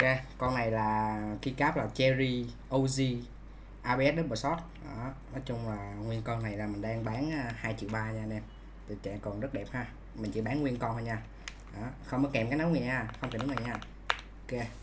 Ok, con này là keycap là Cherry OG ABS double shot đó. Nói chung là nguyên con này là mình đang bán 2,3 triệu nha anh em. Tình trạng còn rất đẹp ha, mình chỉ bán nguyên con thôi nha đó, không có kèm cái nấu này nha, không kèm nấu này nha. Ok.